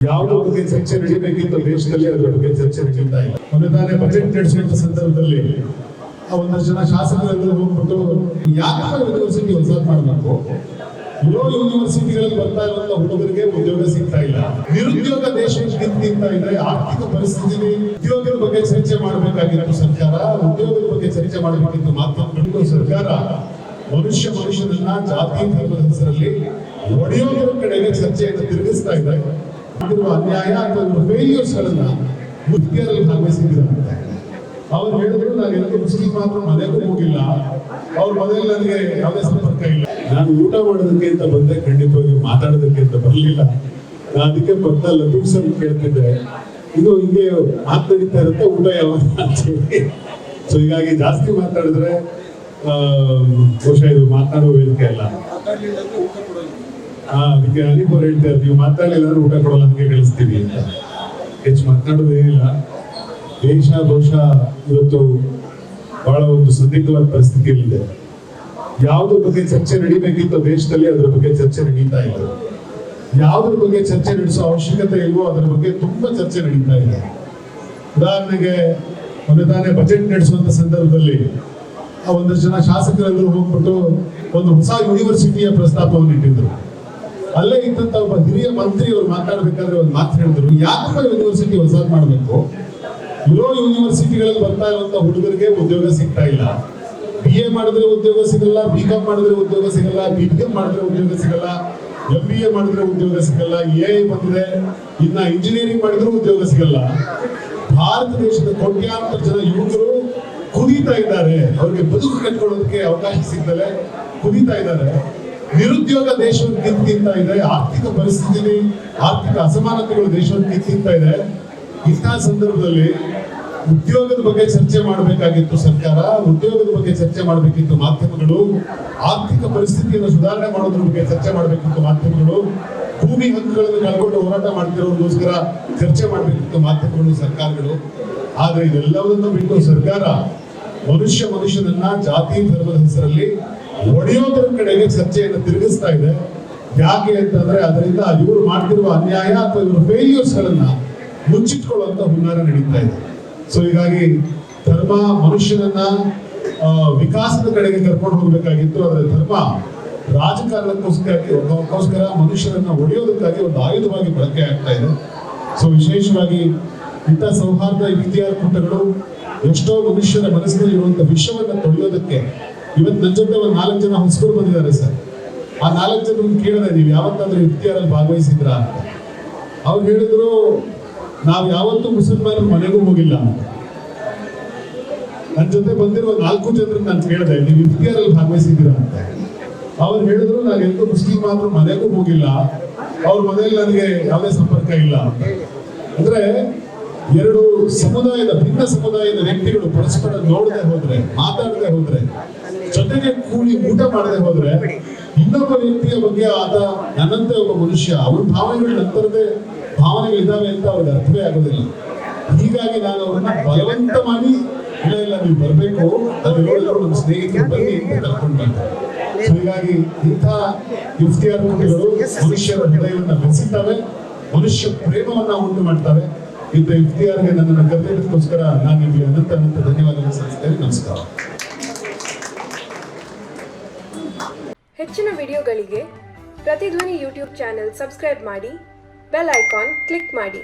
ಯಾವುದ್ರ ಬಗ್ಗೆ ಚರ್ಚೆ ನಡೀಬೇಕಿತ್ತು ದೇಶದಲ್ಲಿ ಅದರ ಬಗ್ಗೆ ಚರ್ಚೆ ನಡೀತಾ ಇಲ್ಲ. ಮೊನ್ನೆ ಬಜೆಟ್ ನಡೆಸುವಂತ ಸಂದರ್ಭದಲ್ಲಿ ಒಂದಷ್ಟು ಜನ ಶಾಸಕರೆಲ್ಲರೂ ಹೋಗ್ಬಿಟ್ಟು ಯಾಕೆ ಯೂನಿವರ್ಸಿಟಿ ಹೊಸದು ಮಾಡಬೇಕು, ಇರೋ ಯೂನಿವರ್ಸಿಟಿಗಳಲ್ಲಿ ಬರ್ತಾ ಇರುವಂತ ಹುಡುಗರಿಗೆ ಉದ್ಯೋಗ ಸಿಗ್ತಾ ಇಲ್ಲ, ನಿರುದ್ಯೋಗ ದೇಶ ನಿಂತ ಇದೆ, ಆರ್ಥಿಕ ಪರಿಸ್ಥಿತಿ, ಉದ್ಯೋಗದ ಬಗ್ಗೆ ಚರ್ಚೆ ಮಾಡಬೇಕಾಗಿತ್ತು ಸರ್ಕಾರ, ಉದ್ಯೋಗದ ಬಗ್ಗೆ ಚರ್ಚೆ ಮಾಡಬೇಕಿತ್ತು ಮಾತ್ರ ಸರ್ಕಾರ ಮನುಷ್ಯನನ್ನ ಜಾತಿ ಧರ್ಮದ ಹೆಸರಲ್ಲಿ ಒಡೆಯೋದ್ರ ಕಡೆಗೆ ಚರ್ಚೆಯನ್ನು ತಿರುಗಿಸ್ತಾ ಇದೆ. ಅನ್ಯಾಯ ಅಥವಾ ಫೇಲ್ಯೂರ್ಸ್ ಗಳನ್ನ ಮುಖ್ಯರಲ್ಲಿ ಭಾಗವಹಿಸಿದ್ದಾರೆ. ಅವ್ರು ಹೇಳಿದ್ರು ನಾನು ಎಲ್ಲರೂ ಮುಸ್ಲಿಂ ಮಾತ್ರ ಮನೆಗೂ ಹೋಗಿಲ್ಲ, ಅವ್ರ ಮನೆಯಲ್ಲಿ ನನಗೆ ಯಾವುದೇ ಸಂಪರ್ಕ ಇಲ್ಲ, ನಾನು ಊಟ ಮಾಡೋದಕ್ಕೆ ಅಂತ ಬಂದೆ, ಖಂಡಿತವಾಗಿ ಮಾತಾಡೋದಕ್ಕೆ ಅಂತ ಬರಲಿಲ್ಲ. ನಾನು ಅದಕ್ಕೆ ಪಕ್ಕ ಲತೀಫ್ ಸರ್ ಕೇಳ್ತಿದ್ದೆ, ಇದು ಹಿಂಗೆ ಮಾತಾಡಿತಾ ಇರುತ್ತೆ ಊಟ ಯಾವಾಗ ಅಂತ ಹೇಳಿ. ಸೊ ಹೀಗಾಗಿ ಜಾಸ್ತಿ ಮಾತಾಡಿದ್ರೆ ಬಹುಶಃ ಇದು ಮಾತಾಡುವ ವೇದಿಕೆ ಅಲ್ಲ. ಅದಕ್ಕೆ ಅನಿಪುರ್ ಹೇಳ್ತಾರೆ, ನೀವು ಮಾತಾಡಲಿಲ್ಲ ಅಂದ್ರೆ ಊಟ ಕೊಡಲ್ಲ, ಹಂಗೆ ಕಳಿಸ್ತೀವಿ ಅಂತ. ಹೆಚ್ಚು ಮಾತಾಡೋದೇನಿಲ್ಲ. ದೇಶ ಬಹುಶಃ ಇವತ್ತು ಬಹಳ ಒಂದು ಸಂದಿಗ್ಧವಾದ ಪರಿಸ್ಥಿತಿಯಲ್ಲಿದೆ. ಯಾವುದ್ರ ಬಗ್ಗೆ ಚರ್ಚೆ ನಡೀಬೇಕಿತ್ತು ದೇಶದಲ್ಲಿ ಅದರ ಬಗ್ಗೆ ಚರ್ಚೆ ನಡೀತಾ ಇಲ್ಲ. ಯಾವುದ್ರ ಬಗ್ಗೆ ಚರ್ಚೆ ನಡೆಸೋ ಅವಶ್ಯಕತೆ ಇಲ್ವೋ ಅದರ ಬಗ್ಗೆ ತುಂಬಾ ಚರ್ಚೆ ನಡೀತಾ ಇದೆ. ಉದಾಹರಣೆಗೆ ಮೊನ್ನೆ ಬಜೆಟ್ ನಡೆಸುವಂತ ಸಂದರ್ಭದಲ್ಲಿ ಒಂದಷ್ಟು ಜನ ಶಾಸಕರೆಲ್ಲರೂ ಹೋಗ್ಬಿಟ್ಟು ಒಂದು ಹೊಸ ಯೂನಿವರ್ಸಿಟಿಯ ಪ್ರಸ್ತಾಪವನ್ನು ಇಟ್ಟಿದ್ರು. ಅಲ್ಲೇ ಇದ್ದಂತ ಒಬ್ಬ ಹಿರಿಯ ಮಂತ್ರಿ ಅವರು ಮಾತಾಡ್ಬೇಕಾದ್ರೆ ಒಂದು ಮಾತು ಹೇಳಿದ್ರು, ಯಾಕಪ್ಪ ಯೂನಿವರ್ಸಿಟಿ ಹೊಸದು ಮಾಡಬೇಕು, ಇರೋ ಯೂನಿವರ್ಸಿಟಿಗಳಲ್ಲಿ ಬರ್ತಾ ಇರುವಂತ ಹುಡುಗರಿಗೆ ಉದ್ಯೋಗ ಸಿಗ್ತಾ ಇಲ್ಲ, BA ಮಾಡಿದ್ರೆ ಉದ್ಯೋಗ ಸಿಗಲ್ಲ, BCom ಮಾಡಿದ್ರೆ ಉದ್ಯೋಗ ಸಿಗಲ್ಲ, BCom ಮಾಡಿದ್ರೆ ಉದ್ಯೋಗ ಸಿಗಲ್ಲ, MBA ಮಾಡಿದ್ರೆ ಉದ್ಯೋಗ ಸಿಗಲ್ಲ, AI ಬಂದಿದೆ, ಇನ್ನ ಇಂಜಿನಿಯರಿಂಗ್ ಮಾಡಿದ್ರು ಉದ್ಯೋಗ ಸಿಗಲ್ಲ. ಭಾರತ ದೇಶದ ಕೋಟ್ಯಾಂತರ ಜನ ಯುವಕರು ಕುದೀತಾ ಇದ್ದಾರೆ, ಅವ್ರಿಗೆ ಬದುಕು ಕಟ್ಕೊಳ್ಳೋದಕ್ಕೆ ಅವಕಾಶ ಸಿಗ್ತದೆ, ಕುದೀತಾ ಇದ್ದಾರೆ. ನಿರುದ್ಯೋಗ ದೇಶವನ್ನು ಕಿತ್ತಿಂತ ಇದೆ, ಆರ್ಥಿಕ ಪರಿಸ್ಥಿತಿ, ಆರ್ಥಿಕ ಅಸಮಾನತೆಗಳು ದೇಶವನ್ನು ಕಿತ್ತಿಂತ ಇದೆ. ಇಂತಹ ಸಂದರ್ಭದಲ್ಲಿ ಉದ್ಯೋಗದ ಬಗ್ಗೆ ಚರ್ಚೆ ಮಾಡಬೇಕಾಗಿತ್ತು ಸರ್ಕಾರ, ಉದ್ಯೋಗದ ಬಗ್ಗೆ ಚರ್ಚೆ ಮಾಡಬೇಕಿತ್ತು ಮಾಧ್ಯಮಗಳು, ಆರ್ಥಿಕ ಪರಿಸ್ಥಿತಿಯನ್ನು ಸುಧಾರಣೆ ಮಾಡೋದ್ರ ಬಗ್ಗೆ ಚರ್ಚೆ ಮಾಡಬೇಕಿತ್ತು ಮಾಧ್ಯಮಗಳು, ಭೂಮಿ ಹಕ್ಕುಗಳನ್ನು ಕಳ್ಕೊಂಡು ಹೋರಾಟ ಮಾಡ್ತಿರೋದಕ್ಕೋಸ್ಕರ ಚರ್ಚೆ ಮಾಡಬೇಕಿತ್ತು ಮಾಧ್ಯಮಗಳು, ಸರ್ಕಾರಗಳು. ಆದ್ರೆ ಇದೆಲ್ಲವನ್ನೂ ಬಿಟ್ಟು ಸರ್ಕಾರ ಮನುಷ್ಯನನ್ನ ಜಾತಿ ಧರ್ಮದ ಹೆಸರಲ್ಲಿ ಒಡೆಯೋದ್ರ ಕಡೆಗೆ ಚರ್ಚೆಯನ್ನು ತಿರುಗಿಸ್ತಾ ಇದೆ. ಯಾಕೆ ಅಂತಂದ್ರೆ ಅದರಿಂದ ಇವರು ಮಾಡ್ತಿರುವ ಅನ್ಯಾಯ ಅಥವಾ ಇವರು ಫೇಲ್ಯೂರ್ಸ್ ಗಳನ್ನ ಮುಚ್ಚಿಟ್ಕೊಳ್ಳುವಂತ ಹುನ್ನಾರ ನಡೀತಾ ಇದೆ. ಸೊ ಹೀಗಾಗಿ ಧರ್ಮ ಮನುಷ್ಯನನ್ನ ವಿಕಾಸದ ಕಡೆಗೆ ಕರ್ಕೊಂಡು ಹೋಗ್ಬೇಕಾಗಿತ್ತು, ಆದ್ರೆ ಧರ್ಮ ರಾಜಕಾರಣಕ್ಕೋಸ್ಕರ ಮನುಷ್ಯರನ್ನ ಒಡೆಯೋದಕ್ಕಾಗಿ ಒಂದು ಆಯುಧವಾಗಿ ಬಳಕೆ ಆಗ್ತಾ ಇದೆ. ಸೊ ವಿಶೇಷವಾಗಿ ಇಂಥ ಸೌಹಾರ್ದ ಇಫ್ತಿಯಾರ್ ಕೂಟಗಳು ಎಷ್ಟೋ ಮನುಷ್ಯರ ಮನಸ್ಸಿನಲ್ಲಿ ಇರುವಂತ ವಿಷಯವನ್ನ ತೊಳೆಯೋದಕ್ಕೆ ಇವತ್ತು ನನ್ನ ಜೊತೆ ಒಂದು 4 ಜನ ಹೊಸಬರು ಬಂದಿದ್ದಾರೆ ಸರ್. ಆ 4 ಜನ ಕೇಳಿದೆ, ನೀವು ಯಾವತ್ತಾದ್ರೂ ಇಫ್ತಿಯಾರಲ್ಲಿ ಭಾಗವಹಿಸಿದ್ರ ಅಂತ. ಅವ್ರು ಹೇಳಿದ್ರು, ನಾವು ಯಾವತ್ತೂ ಮುಸಲ್ಮಾನರ ಮನೆಗೂ ಹೋಗಿಲ್ಲ ಅಂತ. ನನ್ನ ಜೊತೆ ಬಂದಿರೋ 4 ಜನರನ್ನ ನಾನು ಕೇಳಿದೆ, ನೀವು ಇಫ್ತಿಯಾರಲ್ಲಿ ಭಾಗವಹಿಸಿದ್ದೀರಾ ಅಂತ. ಅವ್ರು ಹೇಳಿದ್ರು, ನಾನು ಎಂದೂ ಮುಸ್ಲಿಂ ಮಾತ್ರ ಮನೆಗೂ ಹೋಗಿಲ್ಲ, ಅವ್ರ ಮನೆಯಲ್ಲಿ ನನಗೆ ಯಾವುದೇ ಸಂಪರ್ಕ ಇಲ್ಲ ಅಂತ. ಅಂದ್ರೆ ಎರಡು ಸಮುದಾಯದ ಭಿನ್ನ ಸಮುದಾಯದ ವ್ಯಕ್ತಿಗಳು ಪರಸ್ಪರ ನೋಡದೆ ಹೋದ್ರೆ, ಮಾತಾಡದೆ ಹೋದ್ರೆ, ಜೊತೆಗೆ ಕೂಡಿ ಊಟ ಮಾಡದೆ ಹೋದ್ರೆ, ಇನ್ನೊಬ್ಬ ವ್ಯಕ್ತಿಯ ಬಗ್ಗೆ ಆತ ನನ್ನಂತೆ ಒಬ್ಬ ಮನುಷ್ಯ, ಅವನ ಭಾವನೆಗಳು ನಂತರದೇ ಭಾವನೆಗಳಿದ್ದಾವೆ ಅಂತ ಅವ್ರಿಗೆ ಅರ್ಥವೇ ಆಗೋದಿಲ್ಲ. ಹೀಗಾಗಿ ನಾನು ಅವ್ರನ್ನ ಬಲವಂತ ಮಾಡಿ ಇಲ್ಲ ನೀವು ಬರ್ಬೇಕು, ಅದು ಹೇಳಿದ್ರು ನಮ್ಮ ಸ್ನೇಹಿತರು ಬನ್ನಿ ಅಂತ ಕರ್ಕೊಂಡು ಬಂದೆ. ಹೀಗಾಗಿ ಇಂಥ ಇಫ್ತಿಯಾರ್ ಕೂಟಗಳು ಮನುಷ್ಯರ ಹೃದಯವನ್ನು ಬೆಸೆಸ್ತವೆ, ಮನುಷ್ಯ ಪ್ರೇಮವನ್ನ ಉಂಟು ಮಾಡ್ತವೆ. ಇಂಥ ಇಫ್ತಿಯಾರ್ಗೆ ನನ್ನನ್ನು ಕರೆದಿದ್ದಕ್ಕೋಸ್ಕರ ನಾನು ನಿಮಗೆ ಅನಂತ ಧನ್ಯವಾದಗಳು ಸಲ್ಲಿಸ್ತೇನೆ. ನಮಸ್ಕಾರ. ಹೆಚ್ಚಿನ ವಿಡಿಯೋಗಳಿಗೆ ಪ್ರತಿಧ್ವನಿ ಯೂಟ್ಯೂಬ್ ಚಾನೆಲ್ ಸಬ್ಸ್ಕ್ರೈಬ್ ಮಾಡಿ, ಬೆಲ್ ಐಕಾನ್ ಕ್ಲಿಕ್ ಮಾಡಿ.